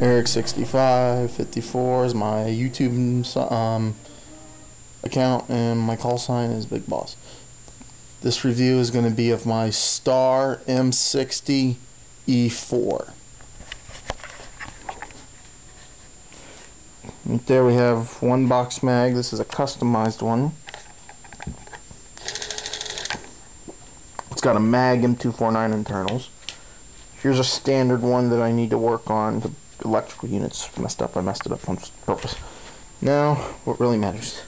M60E4 is my YouTube account, and my call sign is Big Boss. This review is going to be of my Star M60E4. Right there we have one box mag. This is a customized one. It's got a mag M249 internals. Here's a standard one that I need to work on. The electrical unit's messed up. I messed it up on purpose. Now, what really matters,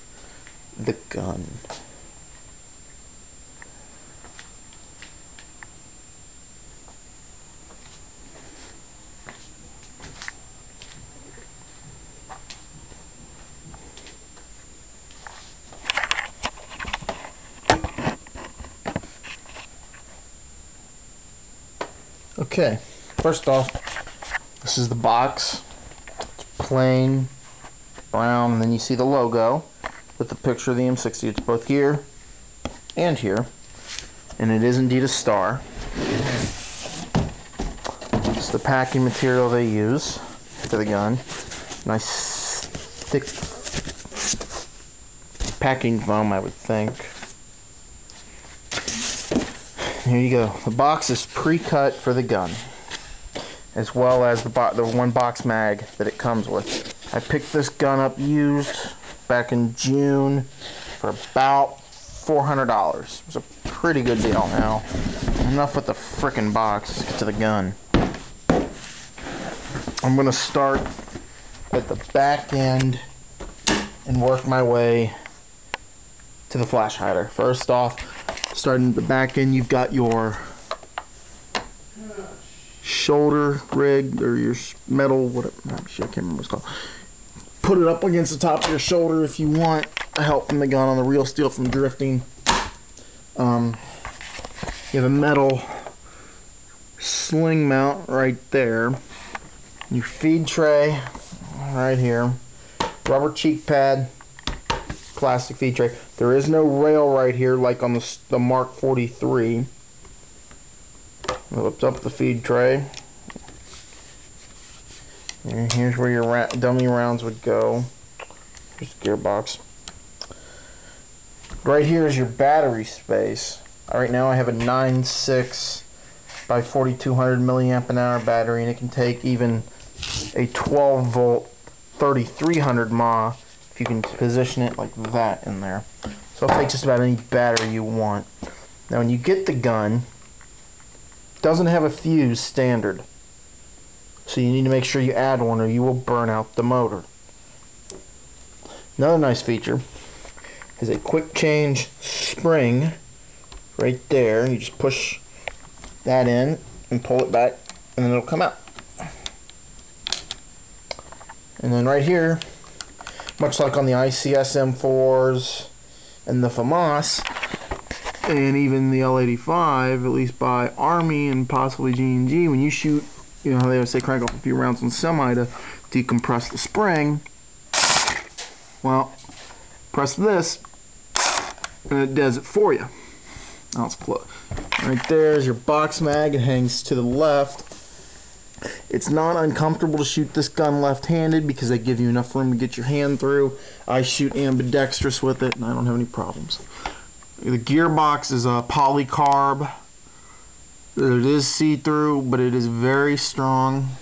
the gun. Okay, first off, this is the box. It's plain brown, and then you see the logo with the picture of the M60. It's both here and here, and it is indeed a Star. It's the packing material they use for the gun. Nice thick packing foam, I would think. Here you go. The box is pre-cut for the gun, as well as the one box mag that it comes with. I picked this gun up used back in June for about $400. It was a pretty good deal. Now, enough with the frickin' box. Let's get to the gun. I'm going to start at the back end and work my way to the flash hider. First off, starting at the back end, you've got your shoulder rig, or your metal, whatever, I can't remember what it's called. Put it up against the top of your shoulder if you want help from the gun on the real steel from drifting. You have a metal sling mount right there. Your feed tray right here. Rubber cheek pad. Plastic feed tray. There is no rail right here like on the Mark 43. Lift up the feed tray. And here's where your dummy rounds would go. Here's the gearbox. Right here is your battery space. Right now I have a 9.6 by 4200 milliamp an hour battery, and it can take even a 12 volt 3300 mAh if you can position it like that in there. So it'll take just about any battery you want. Now when you get the gun, it doesn't have a fuse standard, so you need to make sure you add one or you will burn out the motor. Another nice feature is a quick change spring right there. You just push that in and pull it back, and then it'll come out. And then right here, much like on the ICS M4s and the FAMAS, and even the L85, at least by Army and possibly G&G, when you shoot, you know how they always say crank off a few rounds on semi to decompress the spring. Well, press this, and it does it for you. Now let's close. Right there is your box mag. It hangs to the left. It's not uncomfortable to shoot this gun left-handed because they give you enough room to get your hand through. I shoot ambidextrous with it, and I don't have any problems. The gearbox is a polycarb. It is see-through, but it is very strong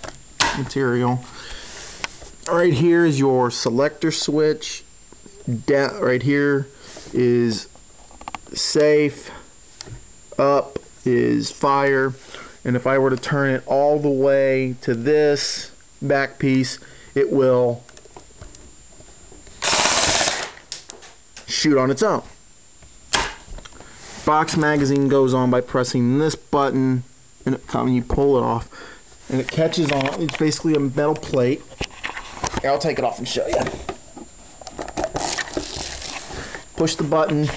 material. Right here is your selector switch. Right here is safe. Up is fire. And if I were to turn it all the way to this back piece, it will shoot on its own. Box magazine goes on by pressing this button, and you pull it off, and it catches on. It's basically a metal plate. Here, I'll take it off and show you. Push the button.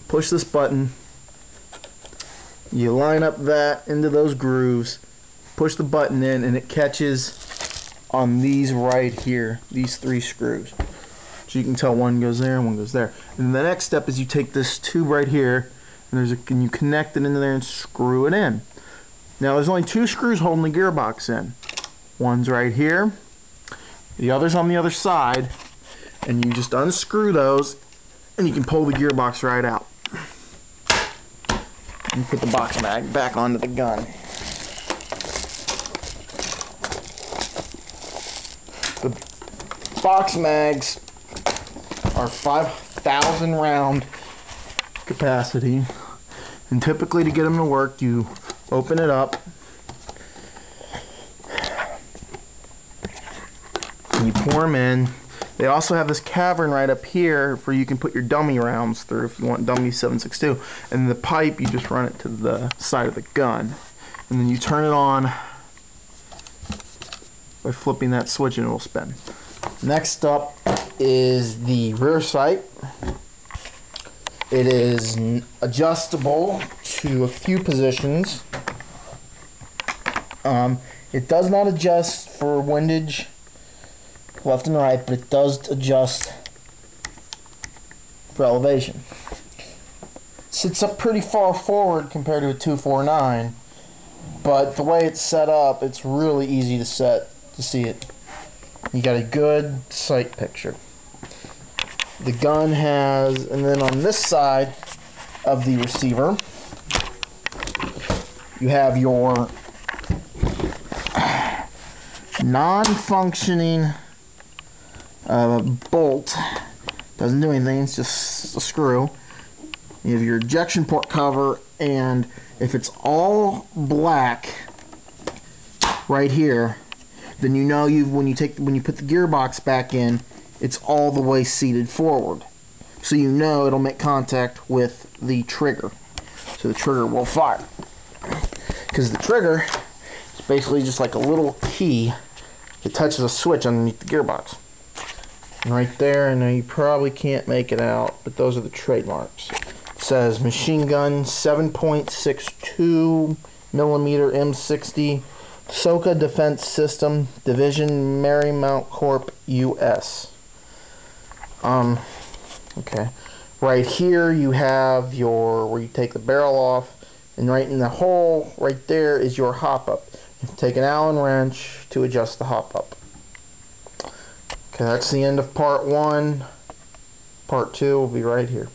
Push this button. You line up that into those grooves, push the button in, and it catches on these right here, these three screws. So you can tell one goes there and one goes there. And the next step is you take this tube right here, and you connect it into there and screw it in. Now there's only two screws holding the gearbox in. One's right here, the other's on the other side, and you just unscrew those and you can pull the gearbox right out. And put the box mag back onto the gun. The box mags are 5,000 round capacity, and typically to get them to work you open it up and you pour them in. They also have this cavern right up here where you can put your dummy rounds through if you want dummy 7.62, and the pipe you just run it to the side of the gun, and then you turn it on by flipping that switch and it will spin. Next up is the rear sight. It is adjustable to a few positions. It does not adjust for windage left and right, but it does adjust for elevation. It sits up pretty far forward compared to a 249, but the way it's set up, it's really easy to see it. You got a good sight picture. The gun has, and then on this side of the receiver, you have your non-functioning bolt. Doesn't do anything, it's just a screw. You have your ejection port cover, and if it's all black right here, then you know when you put the gearbox back in, it's all the way seated forward. So you know it'll make contact with the trigger. So the trigger will fire. Because the trigger is basically just like a little key that touches a switch underneath the gearbox. And right there, I know you probably can't make it out, but those are the trademarks. It says machine gun 7.62 millimeter M60 Soka Defense System Division Marymount Corp US. Okay. Right here you have your where you take the barrel off, and right in the hole right there is your hop up. You have to take an Allen wrench to adjust the hop up. Okay, that's the end of part 1. Part 2 will be right here.